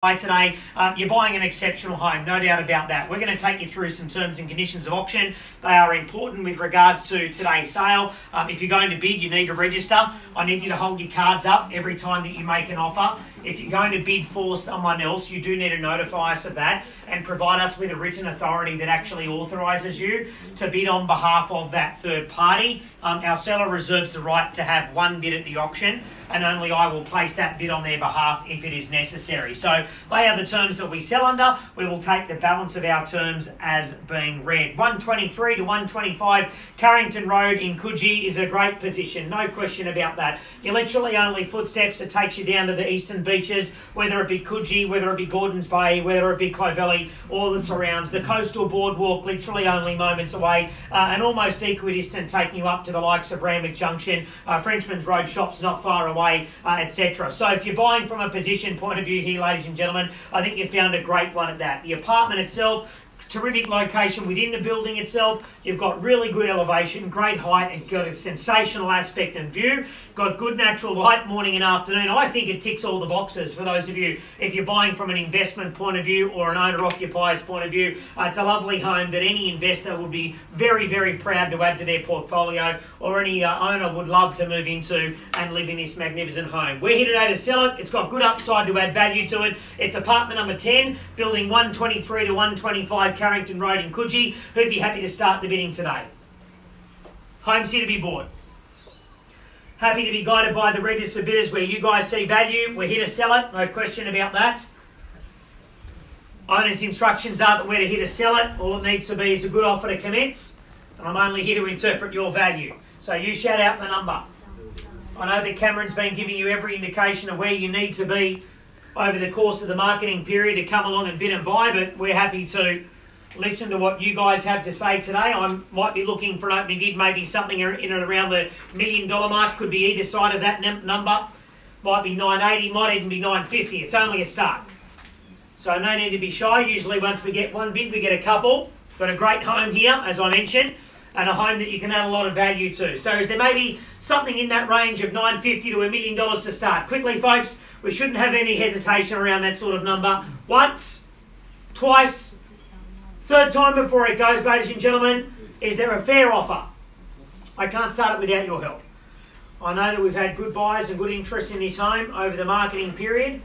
Today, you're buying an exceptional home, no doubt about that. We're going to take you through some terms and conditions of auction. They are important with regards to today's sale. If you're going to bid, you need to register. I need you to hold your cards up every time that you make an offer. If you're going to bid for someone else, you do need to notify us of that and provide us with a written authority that actually authorises you to bid on behalf of that third party. Our seller reserves the right to have one bid at the auction, and only I will place that bid on their behalf if it is necessary. So they are the terms that we sell under. We will take the balance of our terms as being read. 123 to 125 Carrington Road in Coogee is a great position, no question about that. You're literally only footsteps that takes you down to the eastern beaches, whether it be Coogee, whether it be Gordons Bay, whether it be Clovelly, all the surrounds. The coastal boardwalk literally only moments away, and almost equidistant taking you up to the likes of Randwick Junction, Frenchman's Road shops not far away, etc. So if you're buying from a position point of view here, ladies and gentlemen, I think you found a great one at that. The apartment itself, terrific location within the building itself. You've got really good elevation, great height, and got a sensational aspect and view. Got good natural light morning and afternoon. I think it ticks all the boxes for those of you, if you're buying from an investment point of view or an owner-occupier's point of view. It's a lovely home that any investor would be very, very proud to add to their portfolio, or any owner would love to move into and live in this magnificent home. We're here today to sell it. It's got good upside to add value to it. It's apartment number 10, building 123 to 125 Carrington Road in Coogee. Who'd be happy to start the bidding today? Home's here to be bought. Happy to be guided by the registered bidders where you guys see value. We're here to sell it, no question about that. Owner's instructions are that we're here to sell it. All it needs to be is a good offer to commence, and I'm only here to interpret your value. So you shout out the number. I know that Cameron's been giving you every indication of where you need to be over the course of the marketing period to come along and bid and buy, but we're happy to listen to what you guys have to say today. I might be looking for an opening bid, maybe something in and around the $1 million mark. Could be either side of that number. Might be 980, might even be 950. It's only a start. So no need to be shy. Usually once we get one bid, we get a couple. Got a great home here, as I mentioned, and a home that you can add a lot of value to. So is there maybe something in that range of 950 to $1 million to start? Quickly, folks, we shouldn't have any hesitation around that sort of number. Once, twice, third time before it goes, ladies and gentlemen. Is there a fair offer? I can't start it without your help. I know that we've had good buyers and good interest in this home over the marketing period.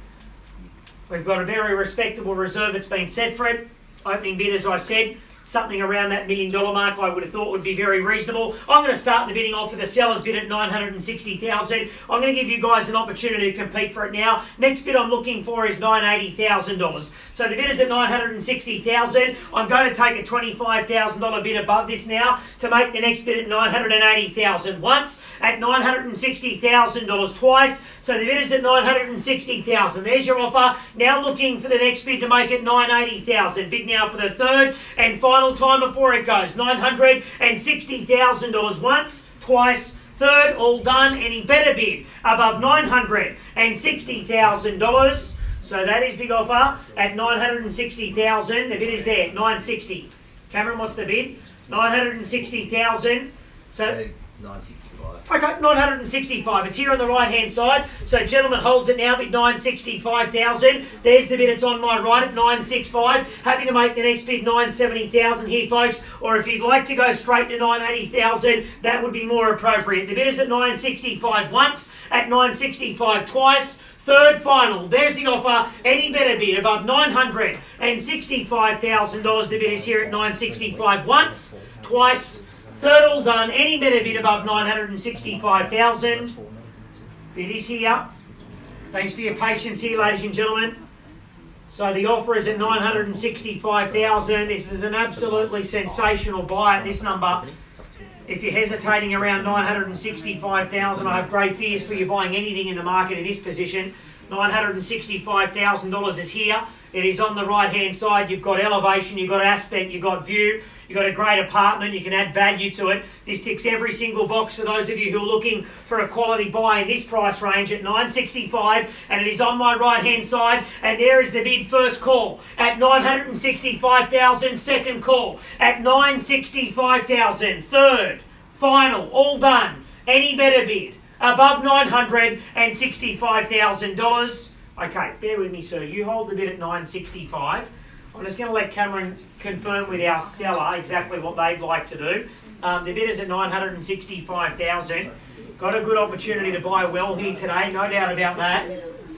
We've got a very respectable reserve that's been set for it. Opening bid, as I said, something around that $1 million mark I would have thought would be very reasonable. I'm going to start the bidding off with the seller's bid at $960,000. I'm going to give you guys an opportunity to compete for it now. Next bid I'm looking for is $980,000. So the bid is at $960,000. I'm going to take a $25,000 bid above this now to make the next bid at $980,000 once, at $960,000 twice. So the bid is at $960,000. There's your offer. Now looking for the next bid to make it $980,000. Bid now for the third and final time before it goes. $960,000 once, twice, third, all done. Any better bid above $960,000. So that is the offer at $960,000. The bid is there, $960. Cameron, what's the bid? $960,000. So $965. Okay, $965. It's here on the right-hand side. So gentleman holds it now, bid $965,000. There's the bid. It's on my right at $965. Happy to make the next bid $970,000 here, folks. Or if you'd like to go straight to $980,000, that would be more appropriate. The bid is at $965 once, at $965 twice. Third final, there's the offer. Any better bid above $965,000. The bid is here at $965 once, twice, third, all done. Any better bid above $965,000. Bid is here. Thanks for your patience here, ladies and gentlemen. So the offer is at $965,000. This is an absolutely sensational buy at this number. If you're hesitating around $965,000, I have great fears for you buying anything in the market in this position. $965,000 is here. It is on the right-hand side. You've got elevation, you've got aspect, you've got view, you've got a great apartment. You can add value to it. This ticks every single box for those of you who are looking for a quality buy in this price range at $965, and it is on my right-hand side. And there is the bid. First call at $965,000. Second call at $965,000. Third, final, all done. Any better bid above $965,000. Okay, bear with me, sir. You hold the bid at 965. I'm just going to let Cameron confirm with our seller exactly what they'd like to do. The bid is at 965,000. Got a good opportunity to buy well here today, no doubt about that.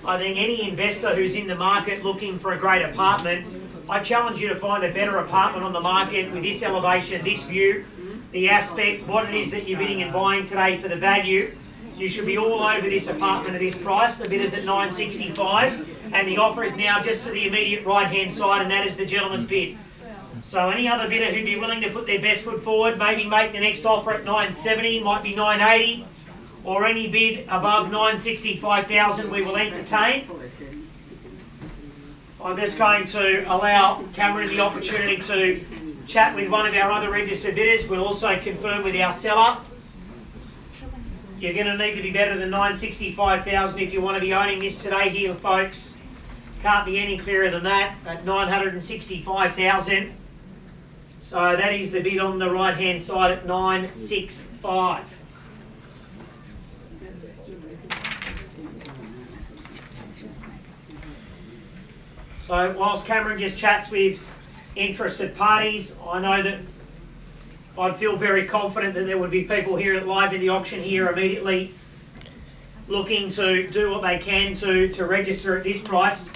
I think any investor who's in the market looking for a great apartment, I challenge you to find a better apartment on the market with this elevation, this view, the aspect, what it is that you're bidding and buying today for the value. You should be all over this apartment at this price. The bid is at 965, and the offer is now just to the immediate right-hand side, and that is the gentleman's bid. So any other bidder who'd be willing to put their best foot forward, maybe make the next offer at 970, might be 980, or any bid above 965,000 we will entertain. I'm just going to allow Cameron the opportunity to chat with one of our other registered bidders. We'll also confirm with our seller. You're going to need to be better than 965,000 if you want to be owning this today here, folks. Can't be any clearer than that at 965,000. So that is the bid on the right-hand side at 965. So whilst Cameron just chats with interested parties, I know that I'd feel very confident that there would be people here live in the auction here immediately looking to do what they can to register at this price.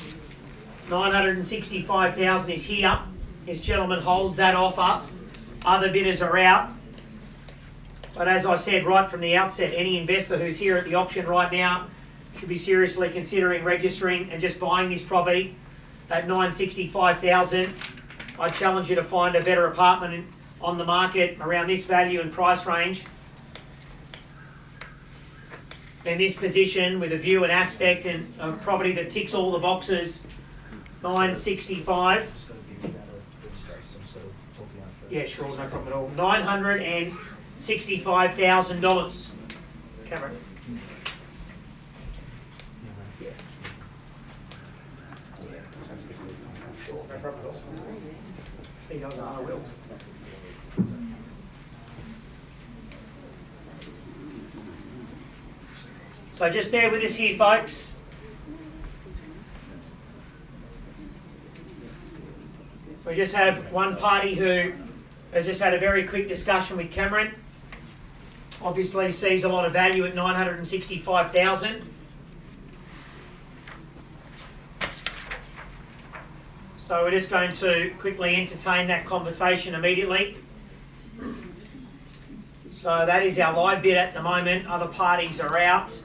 965,000 is here. This gentleman holds that offer. Other bidders are out. But as I said right from the outset, any investor who's here at the auction right now should be seriously considering registering and just buying this property at 965,000. I challenge you to find a better apartment on the market around this value and price range. In this position with a view and aspect and a property that ticks all the boxes, 965. Yeah, sure, no problem at all. $965,000. Cameron. Yeah. Sure, no problem at all. He knows I will. So just bear with us here, folks. We just have one party who has just had a very quick discussion with Cameron. Obviously sees a lot of value at 965,000. So we're just going to quickly entertain that conversation immediately. So that is our live bid at the moment. Other parties are out.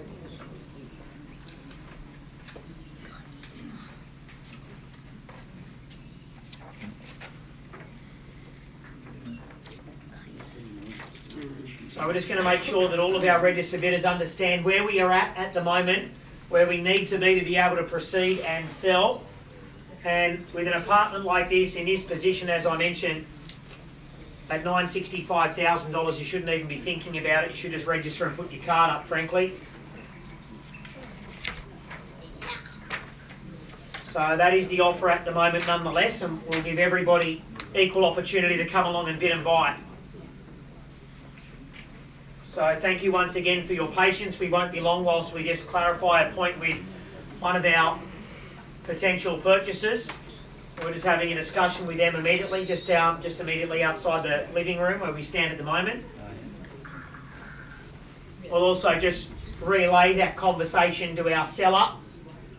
So we're just going to make sure that all of our registered bidders understand where we are at the moment, where we need to be able to proceed and sell. And with an apartment like this, in this position, as I mentioned, at $965,000, you shouldn't even be thinking about it. You should just register and put your card up, frankly. So that is the offer at the moment nonetheless, and we'll give everybody equal opportunity to come along and bid and buy. So thank you once again for your patience. We won't be long whilst we just clarify a point with one of our potential purchasers. We're just having a discussion with them immediately, just immediately outside the living room where we stand at the moment. We'll also just relay that conversation to our seller,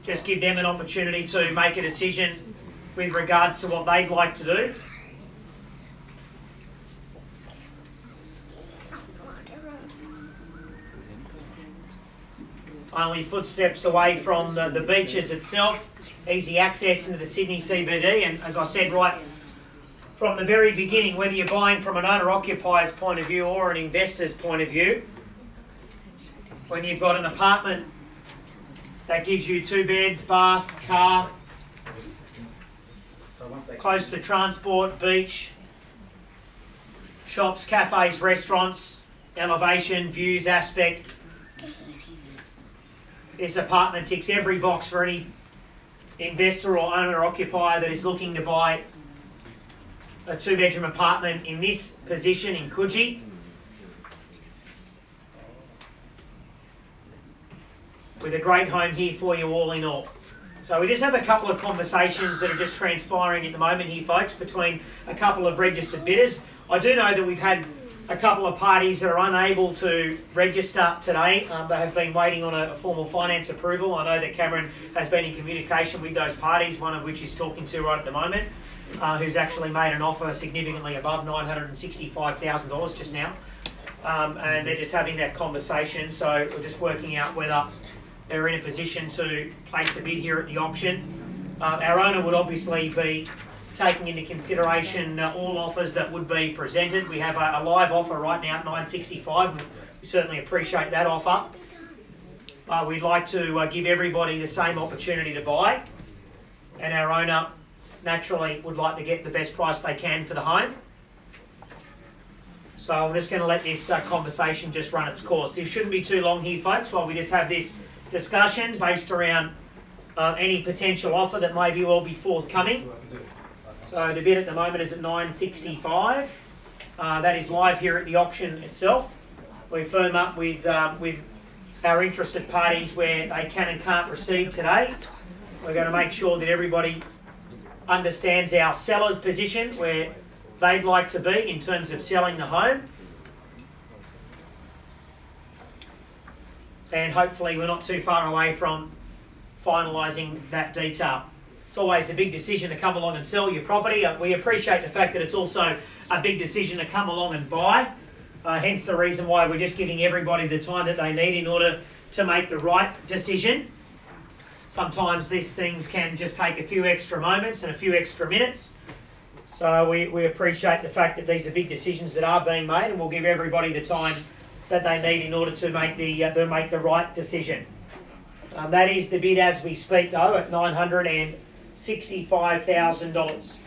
just give them an opportunity to make a decision with regards to what they'd like to do. Only footsteps away from the beaches itself. Easy access into the Sydney CBD, and as I said right from the very beginning, whether you're buying from an owner-occupier's point of view or an investor's point of view, when you've got an apartment that gives you 2 beds, bath, car, close to transport, beach, shops, cafes, restaurants, elevation, views, aspect, this apartment ticks every box for any investor or owner-occupier that is looking to buy a 2-bedroom apartment in this position in Coogee. With a great home here for you all in all. So we just have a couple of conversations that are just transpiring at the moment here, folks, between a couple of registered bidders. I do know that we've had a couple of parties that are unable to register today. They have been waiting on a formal finance approval. I know that Cameron has been in communication with those parties, one of which he's talking to right at the moment, who's actually made an offer significantly above $965,000 just now. And they're just having that conversation, so we're just working out whether they're in a position to place a bid here at the auction. Our owner would obviously be taking into consideration all offers that would be presented. We have a live offer right now at $965. We certainly appreciate that offer. We'd like to give everybody the same opportunity to buy, and our owner naturally would like to get the best price they can for the home. So I'm just going to let this conversation just run its course. This shouldn't be too long here, folks, while we just have this discussion based around any potential offer that may well be forthcoming. So the bid at the moment is at $965. That is live here at the auction itself. We firm up with our interested parties where they can and can't proceed today. We're going to make sure that everybody understands our seller's position, where they'd like to be in terms of selling the home. And hopefully we're not too far away from finalising that detail. It's always a big decision to come along and sell your property. We appreciate the fact that it's also a big decision to come along and buy. Hence the reason why we're just giving everybody the time that they need in order to make the right decision. Sometimes these things can just take a few extra moments and a few extra minutes. So we appreciate the fact that these are big decisions that are being made, and we'll give everybody the time that they need in order to make the right decision. That is the bid as we speak, though, at $965,000.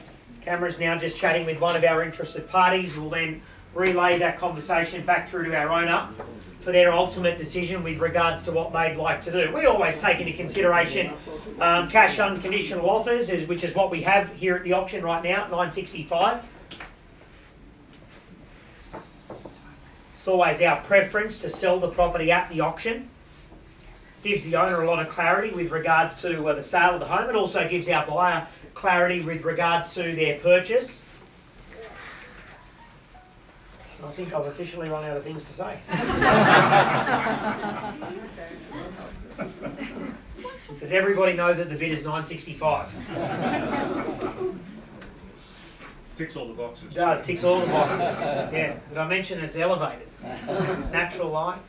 Cameron's now just chatting with one of our interested parties. We'll then relay that conversation back through to our owner for their ultimate decision with regards to what they'd like to do. We always take into consideration cash unconditional offers, which is what we have here at the auction right now, $965. It's always our preference to sell the property at the auction. Gives the owner a lot of clarity with regards to the sale of the home. It also gives our buyer clarity with regards to their purchase. I think I've officially run out of things to say. Does everybody know that the bid is $965? Ticks all the boxes. It does, ticks all the boxes. Yeah, did I mention it's elevated? Natural light.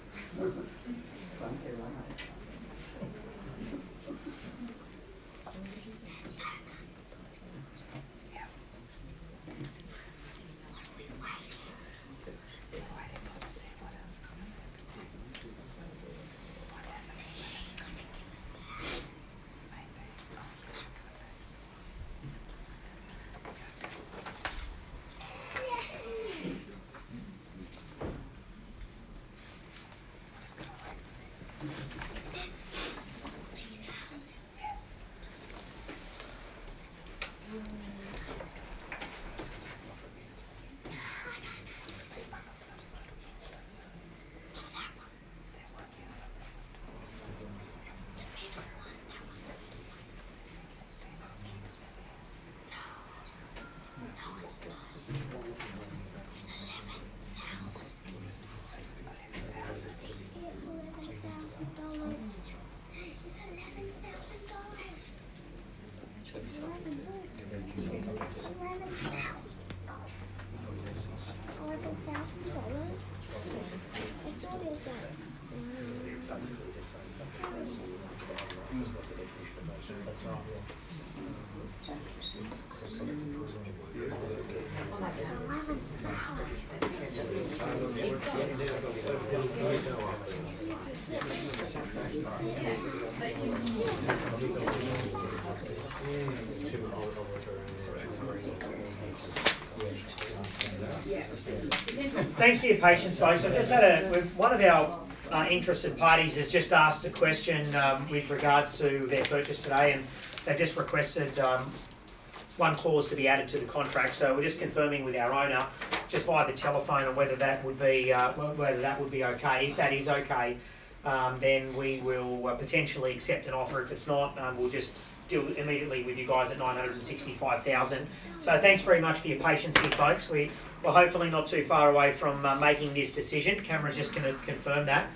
Thanks for your patience, folks. I've just had one of our interested parties has just asked a question with regards to their purchase today, and they've just requested one clause to be added to the contract. So we're just confirming with our owner, just via the telephone, on whether that would be okay. If that is okay, then we will potentially accept an offer. If it's not, we'll just deal immediately with you guys at 965,000. So thanks very much for your patience here, folks. We're hopefully not too far away from making this decision. Cameron's just going to confirm that.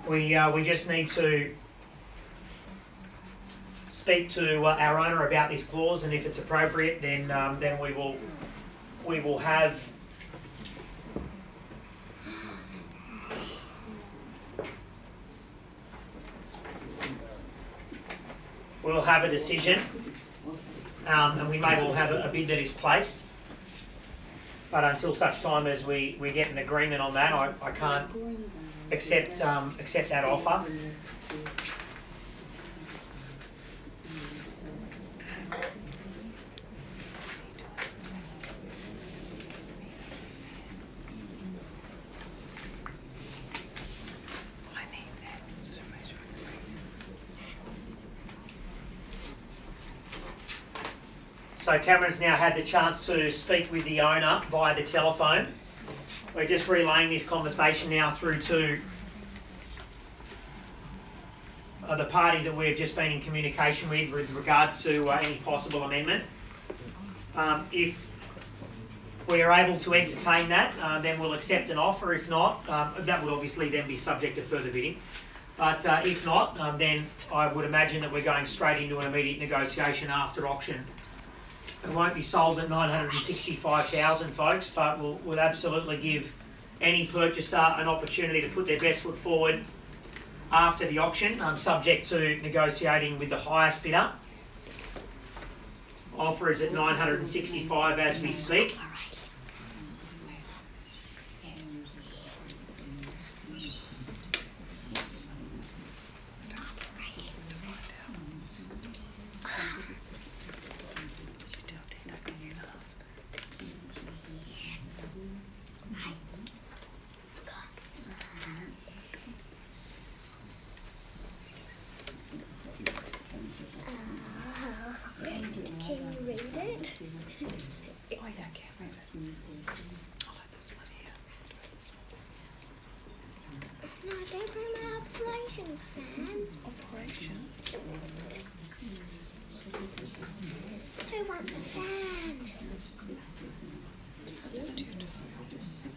We just need to speak to our owner about this clause, and if it's appropriate, then we will have a decision, and we may well have a bid that is placed. But until such time as we get an agreement on that, I can't accept that offer. So Cameron's now had the chance to speak with the owner via the telephone. We're just relaying this conversation now through to the party that we've just been in communication with regards to any possible amendment. If we are able to entertain that, then we'll accept an offer. If not, that would obviously then be subject to further bidding. But if not, then I would imagine that we're going straight into an immediate negotiation after auction. It won't be sold at 965,000, folks, but we'll absolutely give any purchaser an opportunity to put their best foot forward after the auction, subject to negotiating with the highest bidder. Offer is at 965 as we speak. Who wants a fan? What's attitude?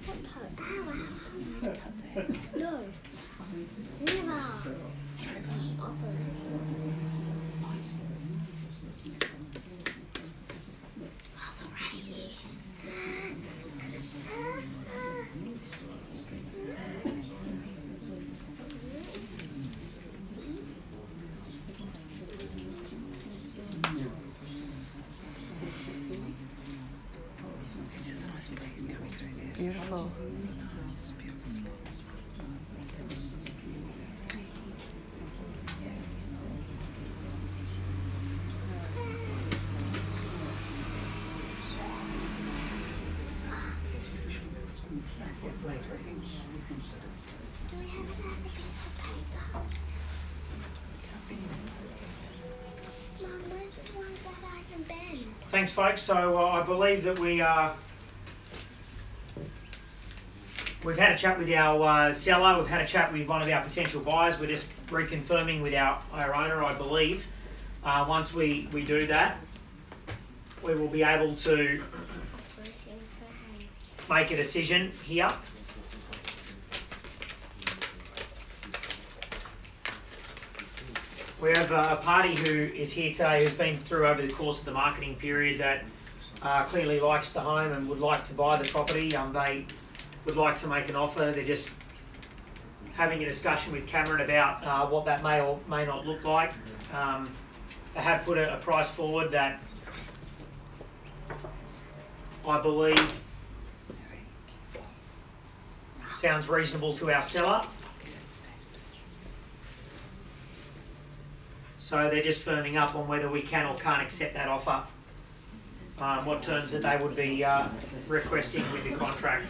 What part? No. Never. Beautiful. It's a beautiful spot as well. Do we have another piece of paper? Mum, where's the one that I can bend? Thanks, folks. So I believe that we've had a chat with our seller, we've had a chat with one of our potential buyers. We're just reconfirming with our owner, I believe. Once we do that, we will be able to make a decision here. We have a party who is here today who's been through over the course of the marketing period that clearly likes the home and would like to buy the property. They would like to make an offer. They're just having a discussion with Cameron about what that may or may not look like. They have put a price forward that I believe sounds reasonable to our seller. So they're just firming up on whether we can or can't accept that offer, what terms that they would be requesting with the contract.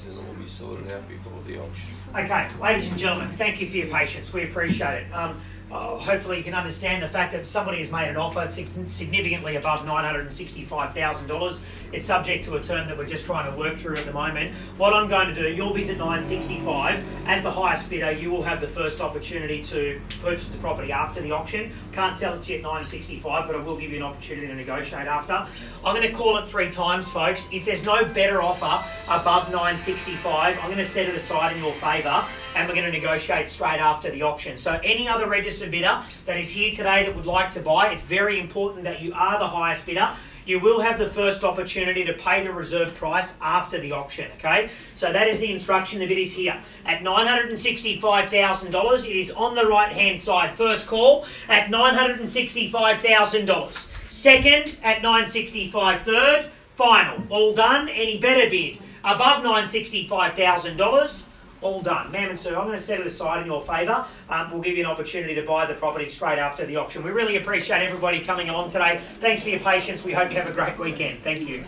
and it will be sorted out before the auction. Okay, ladies and gentlemen, thank you for your patience. We appreciate it. Hopefully you can understand the fact that somebody has made an offer significantly above $965,000. It's subject to a term that we're just trying to work through at the moment. What I'm going to do, your bid's at $965. As the highest bidder, you will have the first opportunity to purchase the property after the auction. Can't sell it to you at $965, but I will give you an opportunity to negotiate after. I'm going to call it 3 times, folks. If there's no better offer above $965, I'm going to set it aside in your favour, and we're going to negotiate straight after the auction. So any other registered bidder that is here today that would like to buy, it's very important that you are the highest bidder. You will have the first opportunity to pay the reserve price after the auction, okay? So that is the instruction. The bid is here. At $965,000, it is on the right-hand side. First call at $965,000. Second at $965,000. Third, final. All done. Any better bid? Above $965,000. All done. Ma'am and sir, I'm going to set it aside in your favour. We'll give you an opportunity to buy the property straight after the auction. We really appreciate everybody coming along today. Thanks for your patience. We hope you have a great weekend. Thank you.